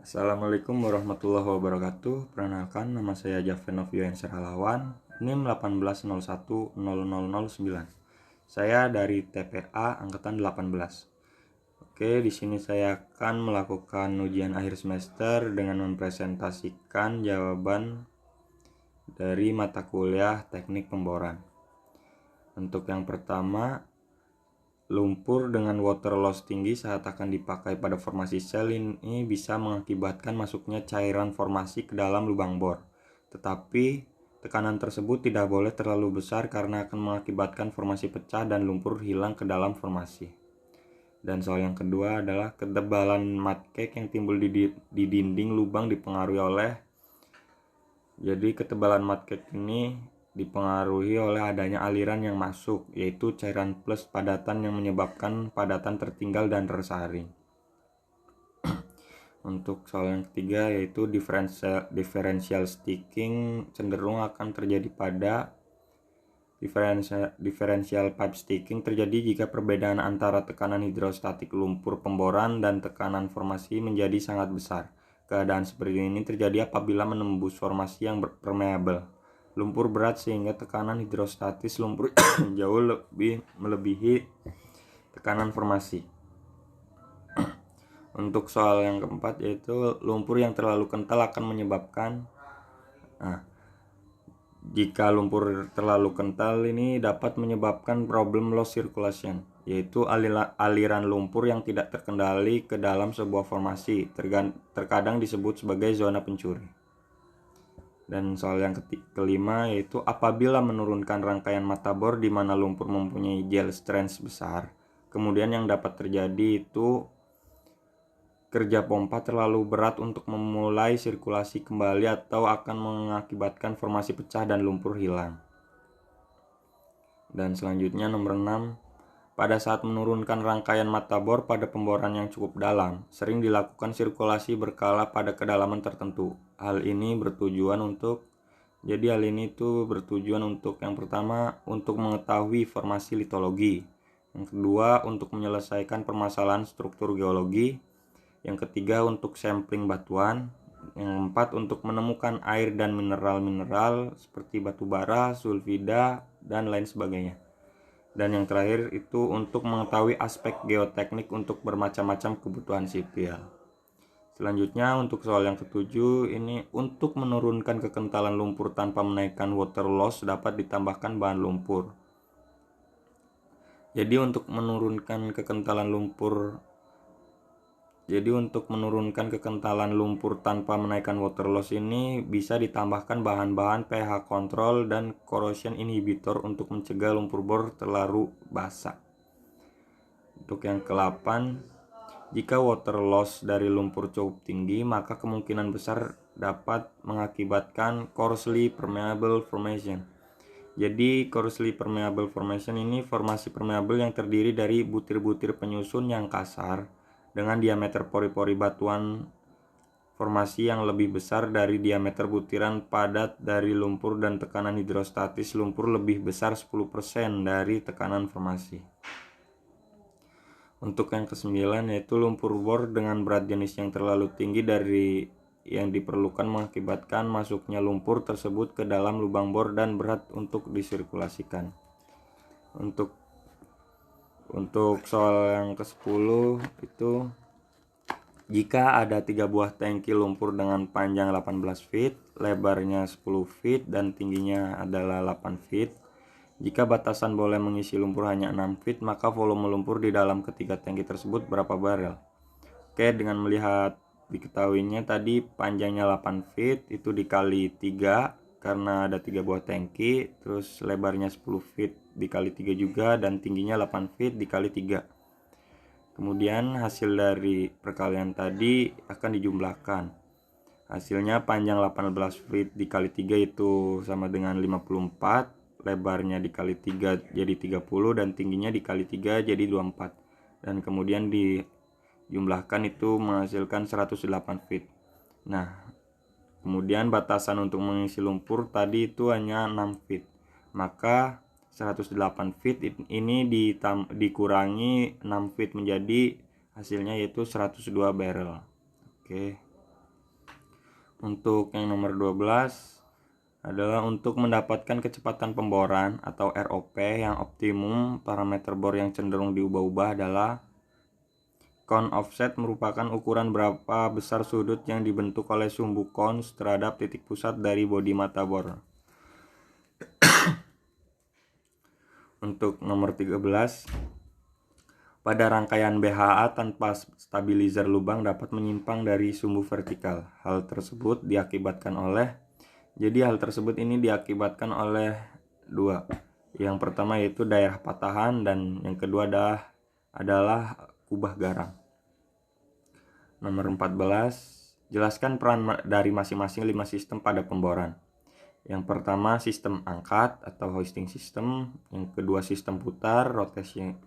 Assalamualaikum warahmatullahi wabarakatuh. Perkenalkan, nama saya Javen Novian Serhalawan, NIM 18010009. Saya dari TPA angkatan 18. Oke, di sini saya akan melakukan ujian akhir semester dengan mempresentasikan jawaban dari mata kuliah Teknik Pemboran. Untuk yang pertama, lumpur dengan water loss tinggi saat akan dipakai pada formasi sel ini bisa mengakibatkan masuknya cairan formasi ke dalam lubang bor. Tetapi tekanan tersebut tidak boleh terlalu besar karena akan mengakibatkan formasi pecah dan lumpur hilang ke dalam formasi. Dan soal yang kedua adalah ketebalan mud cake yang timbul di dinding lubang dipengaruhi oleh ketebalan mud cake ini dipengaruhi oleh adanya aliran yang masuk, yaitu cairan plus padatan yang menyebabkan padatan tertinggal dan tersaring. Untuk soal yang ketiga yaitu differential sticking cenderung akan terjadi pada differential pipe sticking terjadi jika perbedaan antara tekanan hidrostatik lumpur pemboran dan tekanan formasi menjadi sangat besar. Keadaan seperti ini terjadi apabila menembus formasi yang permeable lumpur berat sehingga tekanan hidrostatis lumpur jauh lebih melebihi tekanan formasi. Untuk soal yang keempat yaitu lumpur yang terlalu kental akan menyebabkan jika lumpur terlalu kental ini dapat menyebabkan problem loss circulation, yaitu aliran lumpur yang tidak terkendali ke dalam sebuah formasi, terkadang disebut sebagai zona pencuri. Dan soal yang kelima yaitu apabila menurunkan rangkaian mata bor di mana lumpur mempunyai gel strength besar, kemudian yang dapat terjadi itu kerja pompa terlalu berat untuk memulai sirkulasi kembali atau akan mengakibatkan formasi pecah dan lumpur hilang. Dan selanjutnya nomor 6, pada saat menurunkan rangkaian mata bor pada pemboran yang cukup dalam, sering dilakukan sirkulasi berkala pada kedalaman tertentu. Hal ini bertujuan untuk yang pertama untuk mengetahui formasi litologi, yang kedua untuk menyelesaikan permasalahan struktur geologi, yang ketiga untuk sampling batuan, yang keempat untuk menemukan air dan mineral-mineral seperti batu bara, sulfida, dan lain sebagainya. Dan yang terakhir itu untuk mengetahui aspek geoteknik untuk bermacam-macam kebutuhan sipil. Selanjutnya untuk soal yang ketujuh ini untuk menurunkan kekentalan lumpur tanpa menaikkan water loss dapat ditambahkan bahan lumpur. Jadi untuk menurunkan kekentalan lumpur tanpa menaikkan water loss ini bisa ditambahkan bahan-bahan pH control dan corrosion inhibitor untuk mencegah lumpur bor terlalu basah. Untuk yang ke-8, jika water loss dari lumpur cukup tinggi, maka kemungkinan besar dapat mengakibatkan coarsely permeable formation. Jadi coarsely permeable formation ini formasi permeable yang terdiri dari butir-butir penyusun yang kasar dengan diameter pori-pori batuan formasi yang lebih besar dari diameter butiran padat dari lumpur dan tekanan hidrostatis lumpur lebih besar 10% dari tekanan formasi. Untuk yang ke-9 yaitu lumpur bor dengan berat jenis yang terlalu tinggi dari yang diperlukan mengakibatkan masuknya lumpur tersebut ke dalam lubang bor dan berat untuk disirkulasikan. Untuk soal yang ke-10 itu jika ada 3 buah tangki lumpur dengan panjang 18 feet, lebarnya 10 feet dan tingginya adalah 8 feet. Jika batasan boleh mengisi lumpur hanya 6 feet, maka volume lumpur di dalam ketiga tangki tersebut berapa barel? Oke, dengan melihat diketahuinya tadi panjangnya 8 feet itu dikali 3 karena ada 3 buah tangki, terus lebarnya 10 feet dikali 3 juga dan tingginya 8 feet dikali 3. Kemudian hasil dari perkalian tadi akan dijumlahkan. Hasilnya panjang 18 feet dikali 3 itu sama dengan 54, lebarnya dikali 3 jadi 30 dan tingginya dikali 3 jadi 24. Dan kemudian dijumlahkan itu menghasilkan 108 feet. Nah, kemudian batasan untuk mengisi lumpur tadi itu hanya 6 feet. Maka 108 feet ini dikurangi 6 feet menjadi hasilnya yaitu 102 barrel. Oke. Untuk yang nomor 12 adalah untuk mendapatkan kecepatan pemboran atau ROP yang optimum, parameter bor yang cenderung diubah-ubah adalah cone offset, merupakan ukuran berapa besar sudut yang dibentuk oleh sumbu cone terhadap titik pusat dari bodi mata bor. Untuk nomor 13, pada rangkaian BHA tanpa stabilizer lubang dapat menyimpang dari sumbu vertikal. Hal tersebut diakibatkan oleh dua. Yang pertama yaitu daerah patahan dan yang kedua adalah kubah garang. Nomor 14, jelaskan peran dari masing-masing 5 sistem pada pemboran. Yang pertama sistem angkat atau hoisting system, yang kedua sistem putar rotating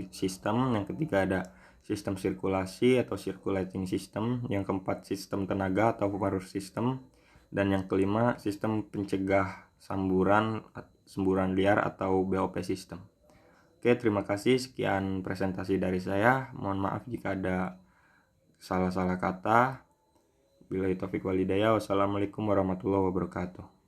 system, yang ketiga ada sistem sirkulasi atau circulating system, yang keempat sistem tenaga atau power system, dan yang kelima sistem pencegah semburan liar atau BOP system. Oke, terima kasih, sekian presentasi dari saya. Mohon maaf jika ada salah-salah kata. Billahi taufiq walhidayah. Wassalamualaikum warahmatullahi wabarakatuh.